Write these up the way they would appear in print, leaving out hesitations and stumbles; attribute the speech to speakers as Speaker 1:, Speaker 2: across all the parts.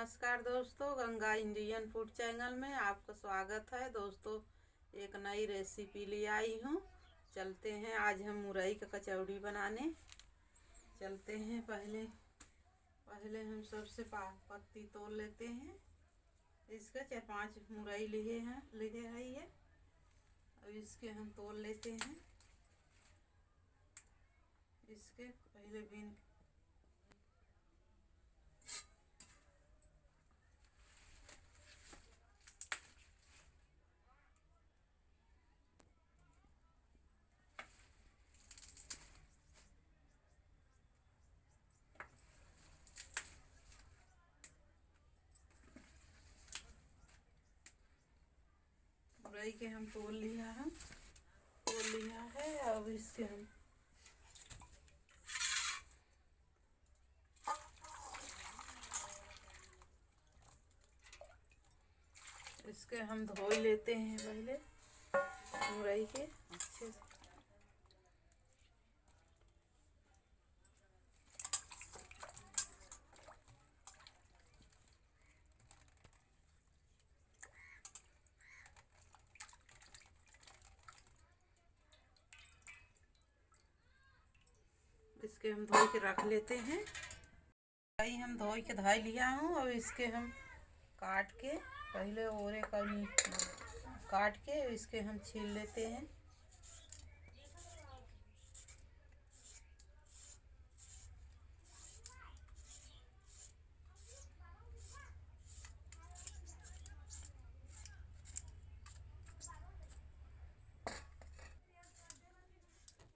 Speaker 1: नमस्कार दोस्तों, Ganga Indian food channel में आपका स्वागत है। दोस्तों, एक नई रेसिपी ले आई हूँ। चलते हैं, आज हम मुरई का कचौड़ी बनाने चलते हैं। पहले हम सबसे पत्ती तोड़ लेते हैं। इसका 4-5 मुरई लिए है ये। अब इसके हम तोड़ लेते हैं। इसके पहले बीन मुरई के हम तोड़ लिया है। अब इसके हम धो लेते हैं पहले मुरई के अच्छे से। इसके हम धो के रख लेते हैं। हम धो के धो लिया हूँ। अब इसके हम काट के पहले ओरे करनी काट के इसके हम छील लेते हैं।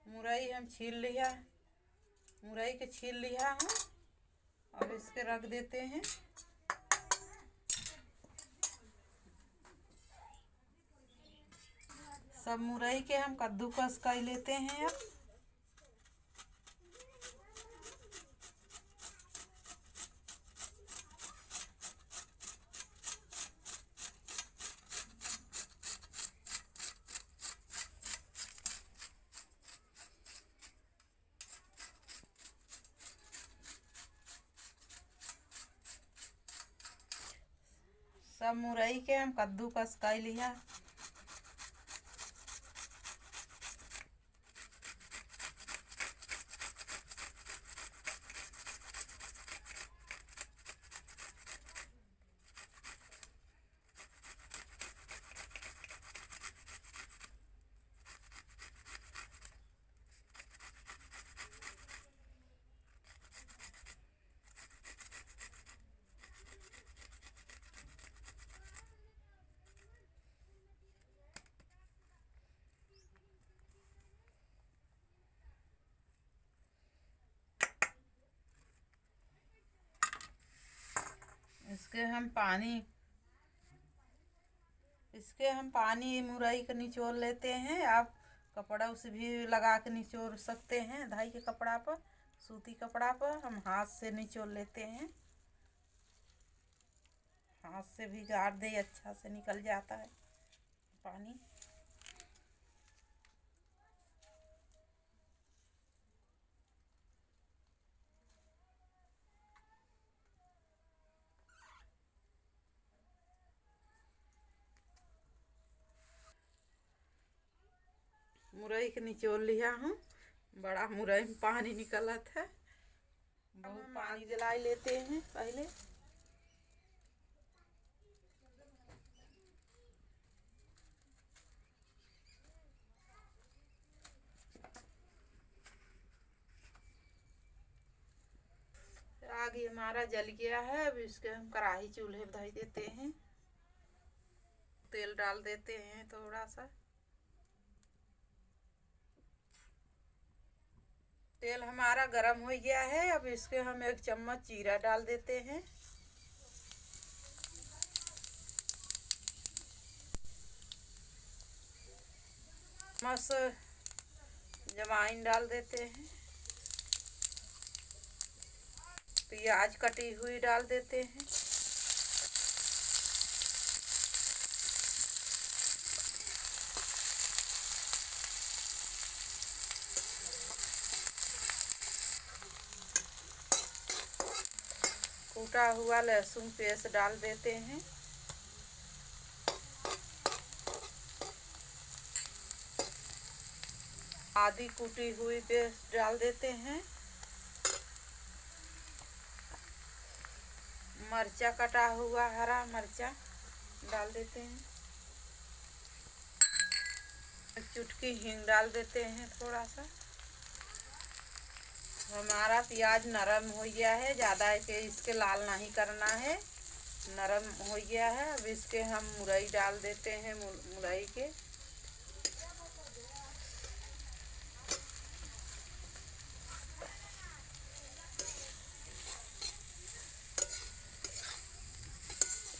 Speaker 1: मुरई हम मुरई के छील लिया हूँ। अब इसके रख देते हैं। सब मुरई के हम कद्दूकस कर लेते हैं। अब सब मुरई के हम कद्दूकस कर लिया। इसके हम पानी मुरई का निचोड़ लेते हैं। आप कपड़ा उसे भी लगा के निचोड़ सकते हैं। धाई के कपड़ा पर, सूती कपड़ा पर हम हाथ से निचोड़ लेते हैं। हाथ से भी गाड़ दे, अच्छा से निकल जाता है पानी। मुरई के निचोड़ लिया हूँ। बड़ा मुरई में पानी निकलत है। बहुत पानी जला लेते हैं पहले। आगे हमारा जल गया है। अब इसके हम कढ़ाई चूल्हे पर धर देते हैं। तेल डाल देते हैं थोड़ा सा। तेल हमारा गरम हो गया है। अब इसके हम 1 चम्मच जीरा डाल देते हैं। जवाइन डाल देते हैं। प्याज कटी हुई डाल देते हैं। कूटा हुआ लहसुन पेस्ट डाल देते हैं। आधी कूटी हुई पेस्ट डाल देते हैं। मर्चा कटा हुआ हरा मर्चा डाल देते हैं। चुटकी हींग डाल देते हैं थोड़ा सा। हमारा प्याज नरम हो गया है, ज़्यादा के इसके लाल नहीं करना है, नरम हो गया है। अब इसके हम मुरई डाल देते हैं। मुरई के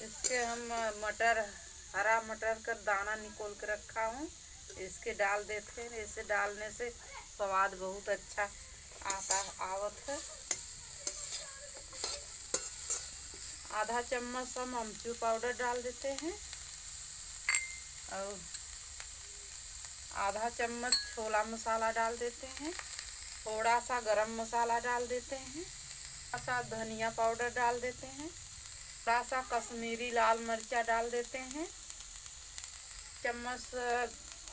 Speaker 1: इसके हम मटर, हरा मटर का दाना निकोल के रखा हूँ, इसके डाल देते हैं। इसे डालने से स्वाद बहुत अच्छा आवत है। आधा चम्मच हम अमचूर पाउडर डाल देते हैं और आधा चम्मच छोला मसाला डाल देते हैं। थोड़ा सा गरम मसाला डाल देते हैं। थोड़ा सा धनिया पाउडर डाल देते हैं। थोड़ा सा कश्मीरी लाल मिर्चा डाल देते हैं। चम्मच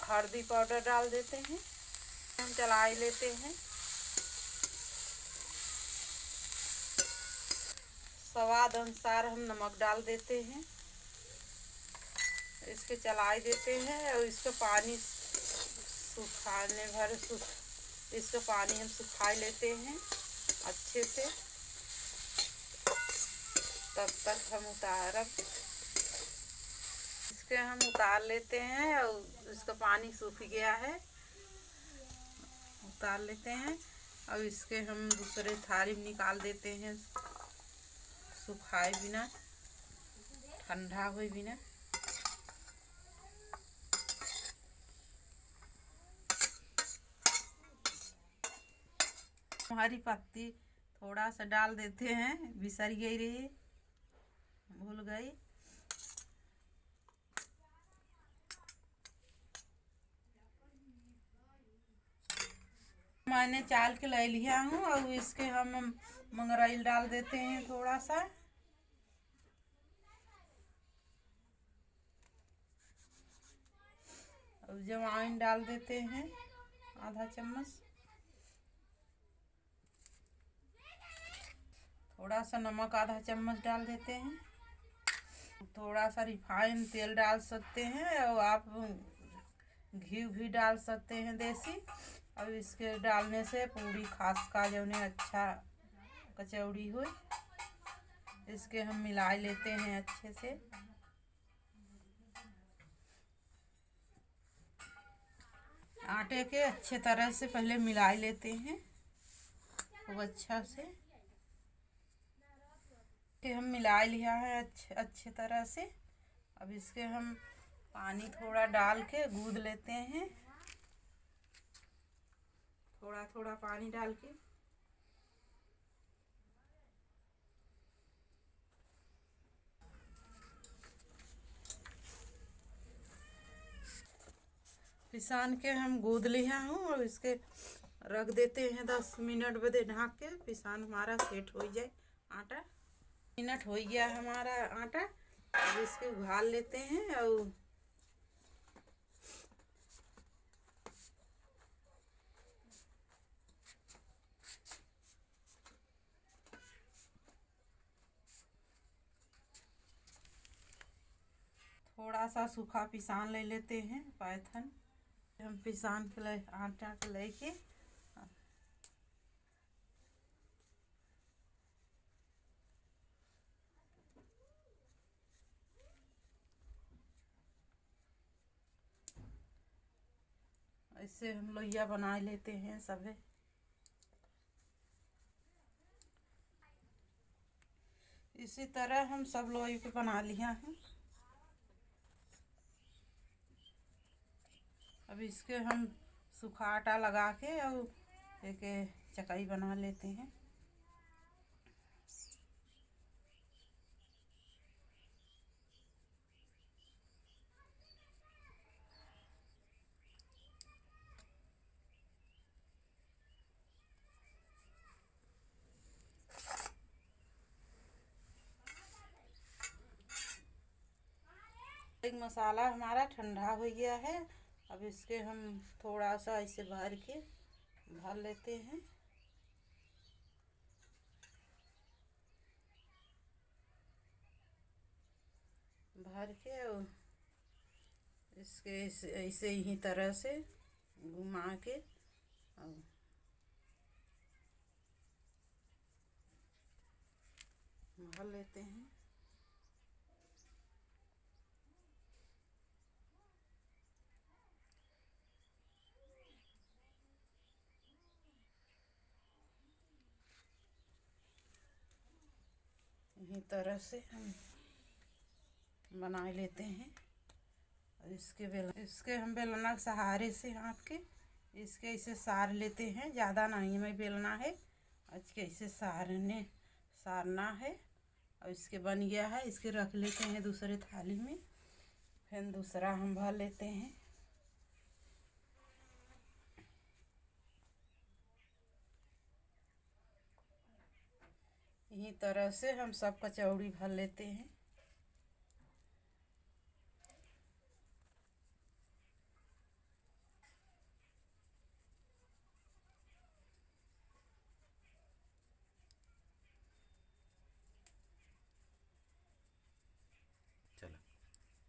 Speaker 1: हल्दी पाउडर डाल देते हैं। हम चला लेते हैं। स्वाद अनुसार हम नमक डाल देते हैं। इसके चलाई देते हैं और इसको पानी सुखाने भर इसको पानी हम सुखा लेते हैं अच्छे से। तब तक हम इसके हम उतार लेते हैं और इसका पानी सूख गया है, उतार लेते हैं। और इसके हम दूसरे थाली में निकाल देते हैं, सुखाए बिना, ठंडा हुए बिना। हरी पत्ती थोड़ा सा डाल देते हैं, बिसर गई रही, भूल गई। मैंने चाल के ले लिया हूँ और इसके हम मंगराइल डाल देते हैं थोड़ा सा। और जवाइन डाल देते हैं आधा चम्मच। थोड़ा सा नमक आधा चम्मच डाल देते हैं। थोड़ा सा रिफाइंड तेल डाल सकते हैं और आप घी भी डाल सकते हैं देसी। अब इसके डालने से पूरी खास का जो ने अच्छा कचौड़ी हो। इसके हम मिला लेते हैं अच्छे से। आटे के अच्छे तरह से पहले मिला लेते हैं खूब अच्छा से। हम मिला लिया है अच्छे तरह से। अब इसके हम पानी थोड़ा डाल के गूंद लेते हैं, थोड़ा थोड़ा पानी डाल के। पिसान के हम गूंद लिया हूँ और इसके रख देते हैं 10 मिनट बदे ढाक के। पिसान हमारा सेट हो जाए आटा। मिनट हो गया हमारा आटा। अब इसके उबाल लेते हैं और थोड़ा सा सूखा पिसान ले लेते हैं पैथन। हम पिसान के आटा के लेके ऐसे हम लोइया बना लेते हैं सभी। इसी तरह हम सब लोई पे बना लिया है। अब इसके हम सूखा आटा लगा के और एक चकाई बना लेते हैं। एक मसाला हमारा ठंडा हो गया है। अब इसके हम थोड़ा सा ऐसे भर लेते हैं। भर के इसके ऐसे ही तरह से घुमा के भर लेते हैं। इसी तरह से हम बना लेते हैं। और इसके हम बेलना सहारे से हाथ के इसके ऐसे सार लेते हैं। ज़्यादा नहीं में बेलना है, इसके ऐसे सारना है। और इसके बन गया है, इसके रख लेते हैं दूसरे थाली में। फिर दूसरा हम भर लेते हैं। इसी तरह से हम सब कचौड़ी भर लेते हैं।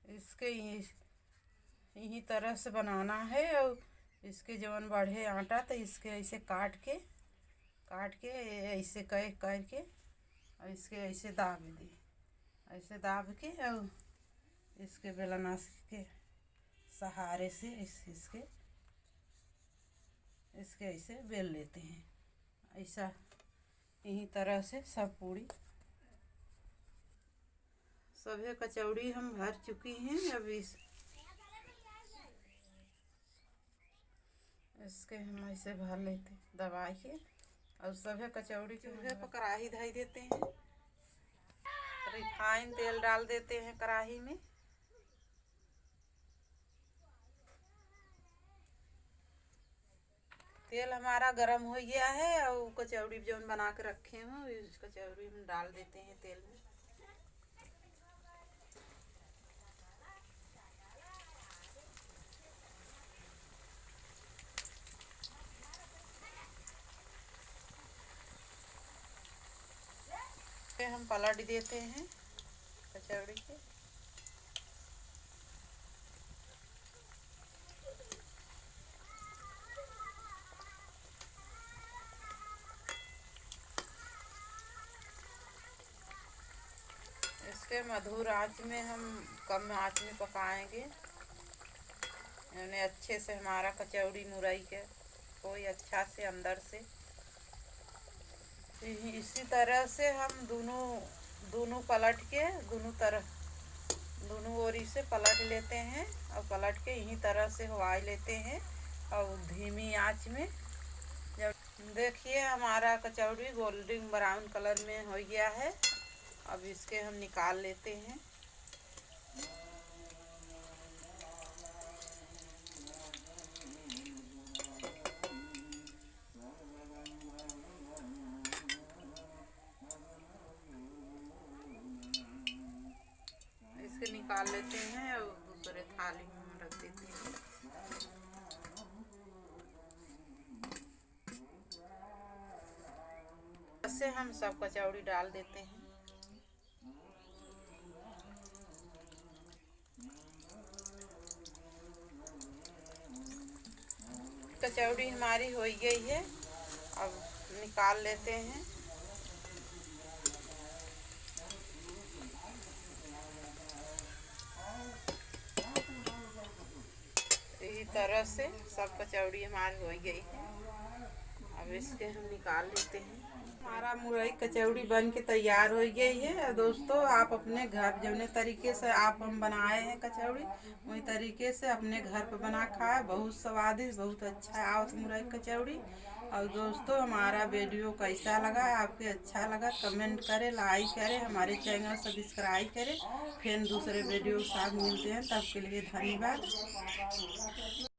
Speaker 1: इसके यही तरह से बनाना है। और इसके जवन बढ़े आटा तो इसके ऐसे काट के ऐसे करके और इसके ऐसे दाब के और इसके बेलना के सहारे से इसके ऐसे बेल लेते हैं। ऐसा यही तरह से सब पूरी सभी कचौड़ी हम भर चुकी हैं। अब इसके हम ऐसे भर लेते दबा के। और सभी कचौड़ी चूल्हे पर कढ़ाई धई देते हैं। रिफाइन तेल डाल देते हैं कढ़ाई में। तेल हमारा गरम हो गया है और कचौड़ी जो बना के रखे हैं इस कचौड़ी हम डाल देते हैं तेल में। हम पलट देते हैं कचौड़ी के। इसके मधुर आंच में हम कम आंच में पकाएंगे। यानी अच्छे से हमारा कचौड़ी मुरई के कोई अच्छा से अंदर से। इसी तरह से हम दोनों पलट के दोनों ओरी से पलट लेते हैं। और पलट के यही तरह से हवा लेते हैं और धीमी आंच में। जब देखिए हमारा कचौड़ी गोल्डन ब्राउन कलर में हो गया है। अब इसके हम निकाल लेते हैं। इसके निकाल लेते हैं और दूसरे थाली में हम रख देते हैं। ऐसे हम सब कचौड़ी डाल देते हैं। कचौड़ी हमारी हो गई है। अब निकाल लेते हैं। इसी तरह से सब कचौड़ी हमारी हो गई है। अब इसके हम निकाल लेते हैं। हमारा मुरई कचौड़ी बन के तैयार हो गई है। दोस्तों आप अपने घर जौने तरीके से हम बनाए हैं कचौड़ी वही तरीके से अपने घर पे बना खाए। बहुत स्वादिष्ट बहुत अच्छा आवत मुरई कचौड़ी। और दोस्तों हमारा वीडियो कैसा लगा, आपके अच्छा लगा कमेंट करें, लाइक करें, हमारे चैनल सब्सक्राइब करें। फिर दूसरे वीडियो के साथ मिलते हैं, तब के लिए धन्यवाद।